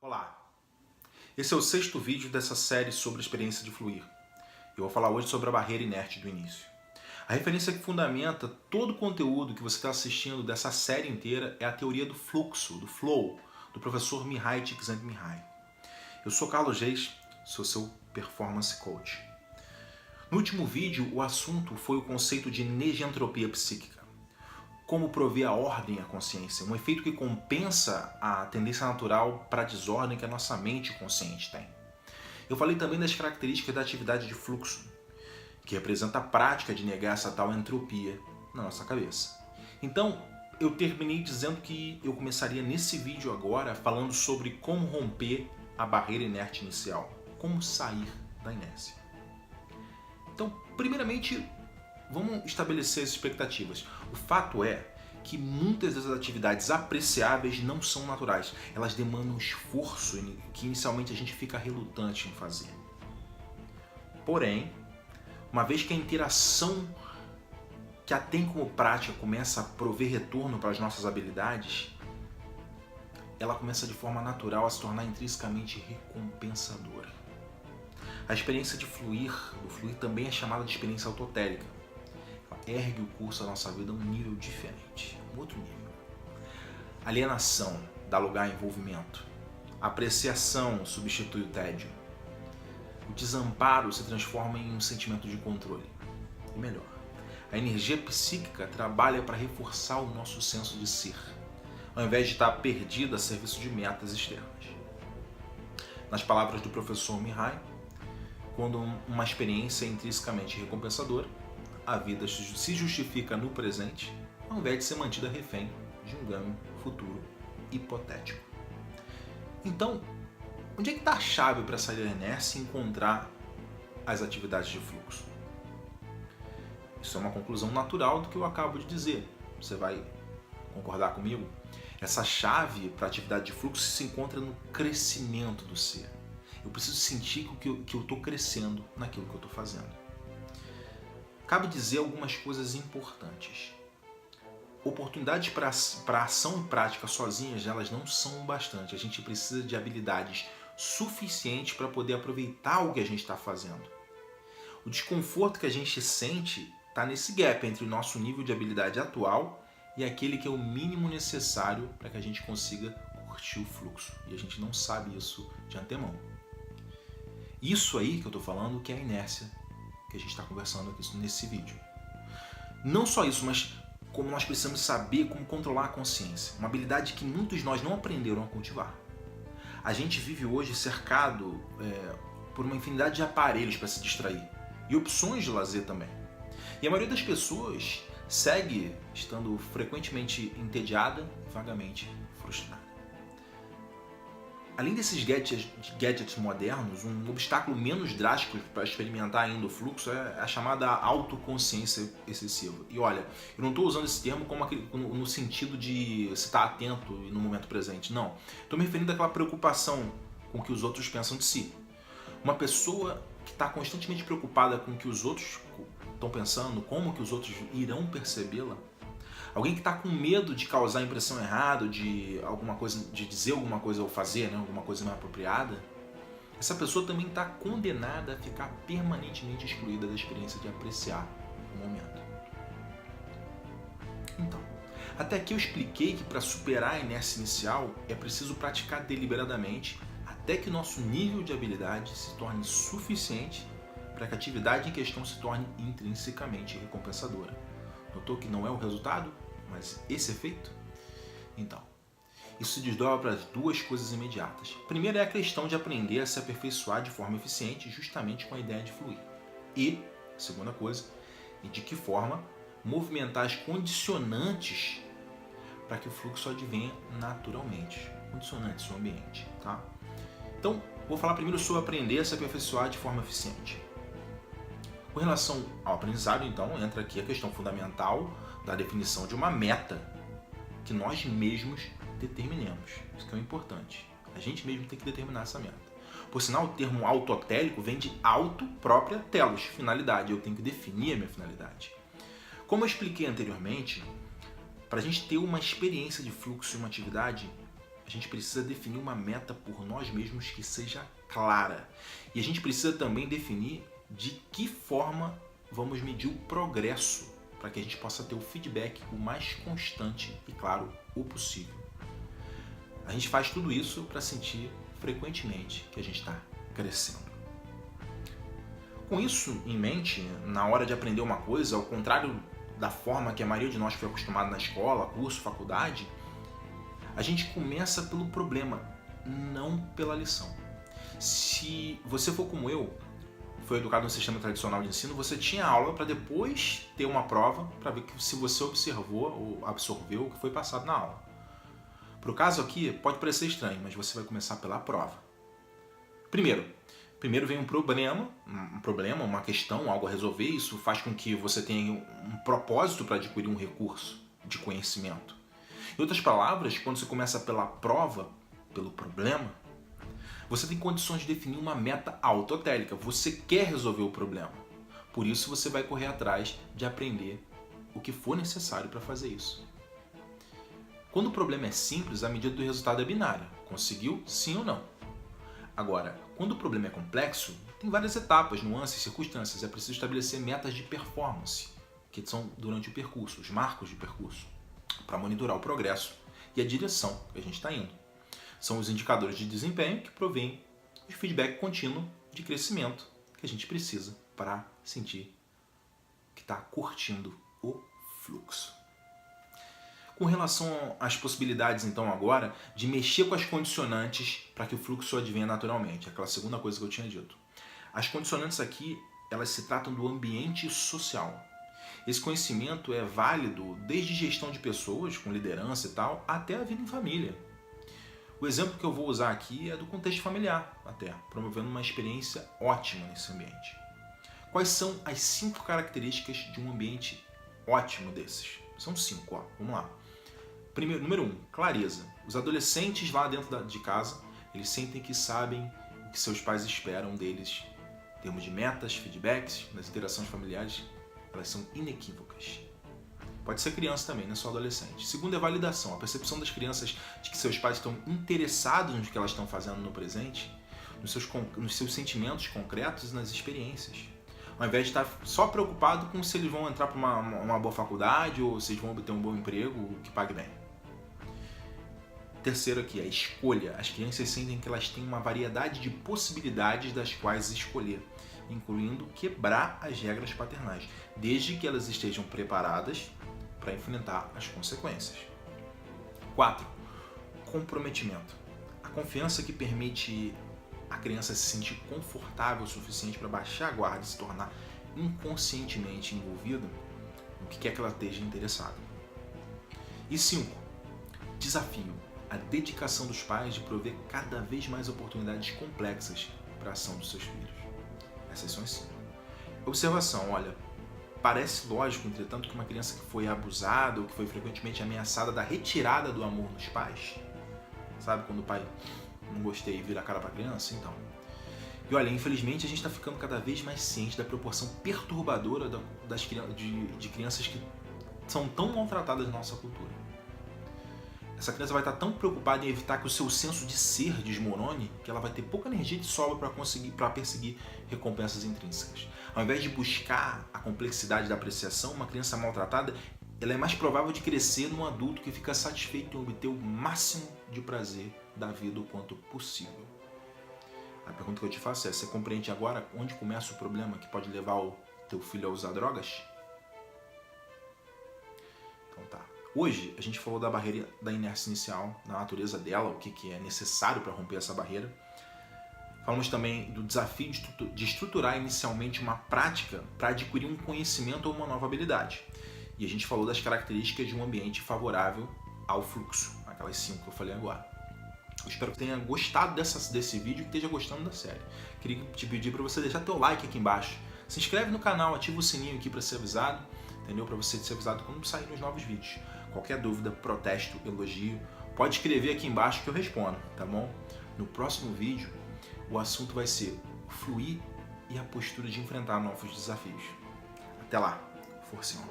Olá, esse é o sexto vídeo dessa série sobre a experiência de fluir. Eu vou falar hoje sobre a barreira inerte do início. A referência que fundamenta todo o conteúdo que você está assistindo dessa série inteira é a teoria do fluxo, do flow, do professor Mihaly Csikszentmihalyi. Eu sou Carlos Reis, sou seu Performance Coach. No último vídeo, o assunto foi o conceito de negentropia psíquica. Como prover a ordem à consciência, um efeito que compensa a tendência natural para a desordem que a nossa mente consciente tem. Eu falei também das características da atividade de fluxo, que representa a prática de negar essa tal entropia na nossa cabeça. Então, eu terminei dizendo que eu começaria nesse vídeo agora falando sobre como romper a barreira inerte inicial, como sair da inércia. Então, primeiramente, vamos estabelecer as expectativas. O fato é que muitas das atividades apreciáveis não são naturais. Elas demandam um esforço que inicialmente a gente fica relutante em fazer. Porém, uma vez que a interação que a tem como prática começa a prover retorno para as nossas habilidades, ela começa de forma natural a se tornar intrinsecamente recompensadora. A experiência de fluir, do fluir também é chamada de experiência autotélica. Ergue o curso da nossa vida a um nível diferente, um outro nível. Alienação dá lugar a envolvimento. A apreciação substitui o tédio. O desamparo se transforma em um sentimento de controle. E melhor, a energia psíquica trabalha para reforçar o nosso senso de ser, ao invés de estar perdida a serviço de metas externas. Nas palavras do professor Mihaly, quando uma experiência é intrinsecamente recompensadora, a vida se justifica no presente, ao invés de ser mantida refém de um ganho futuro hipotético. Então, onde é que está a chave para sair da inércia e encontrar as atividades de fluxo? Isso é uma conclusão natural do que eu acabo de dizer. Você vai concordar comigo? Essa chave para a atividade de fluxo se encontra no crescimento do ser. Eu preciso sentir que eu estou crescendo naquilo que eu estou fazendo. Cabe dizer algumas coisas importantes. Oportunidades para ação e prática sozinhas, elas não são bastante. A gente precisa de habilidades suficientes para poder aproveitar o que a gente está fazendo. O desconforto que a gente sente está nesse gap entre o nosso nível de habilidade atual e aquele que é o mínimo necessário para que a gente consiga curtir o fluxo. E a gente não sabe isso de antemão. Isso aí que eu estou falando que é a inércia que a gente está conversando aqui nesse vídeo. Não só isso, mas como nós precisamos saber como controlar a consciência. Uma habilidade que muitos de nós não aprenderam a cultivar. A gente vive hoje cercado por uma infinidade de aparelhos para se distrair e opções de lazer também. E a maioria das pessoas segue estando frequentemente entediada e vagamente frustrada. Além desses gadgets modernos, um obstáculo menos drástico para experimentar ainda o fluxo é a chamada autoconsciência excessiva. E olha, eu não estou usando esse termo no sentido de se estar atento no momento presente, não. Estou me referindo àquela preocupação com o que os outros pensam de si. Uma pessoa que está constantemente preocupada com o que os outros estão pensando, como que os outros irão percebê-la, alguém que está com medo de causar a impressão errada, de alguma coisa, de dizer alguma coisa ou fazer, alguma coisa não apropriada, essa pessoa também está condenada a ficar permanentemente excluída da experiência de apreciar o momento. Então, até aqui eu expliquei que para superar a inércia inicial é preciso praticar deliberadamente até que o nosso nível de habilidade se torne suficiente para que a atividade em questão se torne intrinsecamente recompensadora. Notou que não é o resultado, mas esse efeito? Então, isso se desdobra para as duas coisas imediatas. Primeiro é a questão de aprender a se aperfeiçoar de forma eficiente justamente com a ideia de fluir. E, segunda coisa, é de que forma movimentar as condicionantes para que o fluxo advenha naturalmente. Condicionantes do ambiente, tá? Então, vou falar primeiro sobre aprender a se aperfeiçoar de forma eficiente. Com relação ao aprendizado, então, entra aqui a questão fundamental da definição de uma meta que nós mesmos determinemos. Isso que é o importante. A gente mesmo tem que determinar essa meta. Por sinal, o termo autotélico vem de auto própria telos, finalidade. Eu tenho que definir a minha finalidade. Como eu expliquei anteriormente, para a gente ter uma experiência de fluxo em uma atividade, a gente precisa definir uma meta por nós mesmos que seja clara. E a gente precisa também definir de que forma vamos medir o progresso para que a gente possa ter o feedback o mais constante e claro o possível. A gente faz tudo isso para sentir frequentemente que a gente está crescendo. Com isso em mente, na hora de aprender uma coisa, ao contrário da forma que a maioria de nós foi acostumado na escola, curso, faculdade, a gente começa pelo problema, não pela lição. Se você for como eu, foi educado no sistema tradicional de ensino, você tinha aula para depois ter uma prova para ver se você observou ou absorveu o que foi passado na aula. Para o caso aqui, pode parecer estranho, mas você vai começar pela prova. Primeiro vem um problema, uma questão, algo a resolver. Isso faz com que você tenha um propósito para adquirir um recurso de conhecimento. Em outras palavras, quando você começa pela prova, pelo problema, você tem condições de definir uma meta autotélica. Você quer resolver o problema. Por isso você vai correr atrás de aprender o que for necessário para fazer isso. Quando o problema é simples, a medida do resultado é binária. Conseguiu? Sim ou não. Agora, quando o problema é complexo, tem várias etapas, nuances, circunstâncias. É preciso estabelecer metas de performance, que são durante o percurso, os marcos de percurso, para monitorar o progresso e a direção que a gente está indo. São os indicadores de desempenho que provêm o feedback contínuo de crescimento que a gente precisa para sentir que está curtindo o fluxo. Com relação às possibilidades, então, agora, de mexer com as condicionantes para que o fluxo advenha naturalmente, aquela segunda coisa que eu tinha dito. As condicionantes aqui, elas se tratam do ambiente social. Esse conhecimento é válido desde gestão de pessoas, com liderança e tal, até a vida em família. O exemplo que eu vou usar aqui é do contexto familiar, até, promovendo uma experiência ótima nesse ambiente. Quais são as 5 características de um ambiente ótimo desses? São 5, ó. Vamos lá. Número 1, clareza. Os adolescentes lá dentro de casa, eles sentem que sabem o que seus pais esperam deles em termos de metas, feedbacks, nas interações familiares, elas são inequívocas. Pode ser criança também, não é só adolescente. Segundo é validação, a percepção das crianças de que seus pais estão interessados no que elas estão fazendo no presente, nos seus sentimentos concretos e nas experiências. Ao invés de estar só preocupado com se eles vão entrar para uma boa faculdade ou se eles vão obter um bom emprego que pague bem. Terceiro aqui, a escolha. As crianças sentem que elas têm uma variedade de possibilidades das quais escolher, incluindo quebrar as regras paternais, desde que elas estejam preparadas para enfrentar as consequências. 4. Comprometimento. A confiança que permite a criança se sentir confortável o suficiente para baixar a guarda e se tornar inconscientemente envolvida no que quer que ela esteja interessada. E 5. Desafio. A dedicação dos pais de prover cada vez mais oportunidades complexas para a ação dos seus filhos. Essas são as 5. Observação, olha, parece lógico, entretanto, que uma criança que foi abusada ou que foi frequentemente ameaçada da retirada do amor dos pais, sabe quando o pai não gostei e vira a cara para a criança? Então. E olha, infelizmente a gente está ficando cada vez mais ciente da proporção perturbadora de crianças que são tão maltratadas na nossa cultura. Essa criança vai estar tão preocupada em evitar que o seu senso de ser desmorone que ela vai ter pouca energia de sobra para perseguir recompensas intrínsecas. Ao invés de buscar a complexidade da apreciação, uma criança maltratada ela é mais provável de crescer num adulto que fica satisfeito em obter o máximo de prazer da vida o quanto possível. A pergunta que eu te faço é: você compreende agora onde começa o problema que pode levar o teu filho a usar drogas? Então tá. Hoje a gente falou da barreira da inércia inicial, da natureza dela, o que é necessário para romper essa barreira. Falamos também do desafio de estruturar inicialmente uma prática para adquirir um conhecimento ou uma nova habilidade. E a gente falou das características de um ambiente favorável ao fluxo, aquelas 5 que eu falei agora. Eu espero que tenha gostado desse vídeo e que esteja gostando da série. Queria te pedir para você deixar teu like aqui embaixo. Se inscreve no canal, ativa o sininho aqui para ser avisado, entendeu? Para você ser avisado quando saírem os novos vídeos. Qualquer dúvida, protesto, elogio, pode escrever aqui embaixo que eu respondo, tá bom? No próximo vídeo, o assunto vai ser fluir e a postura de enfrentar novos desafios. Até lá, forcinho!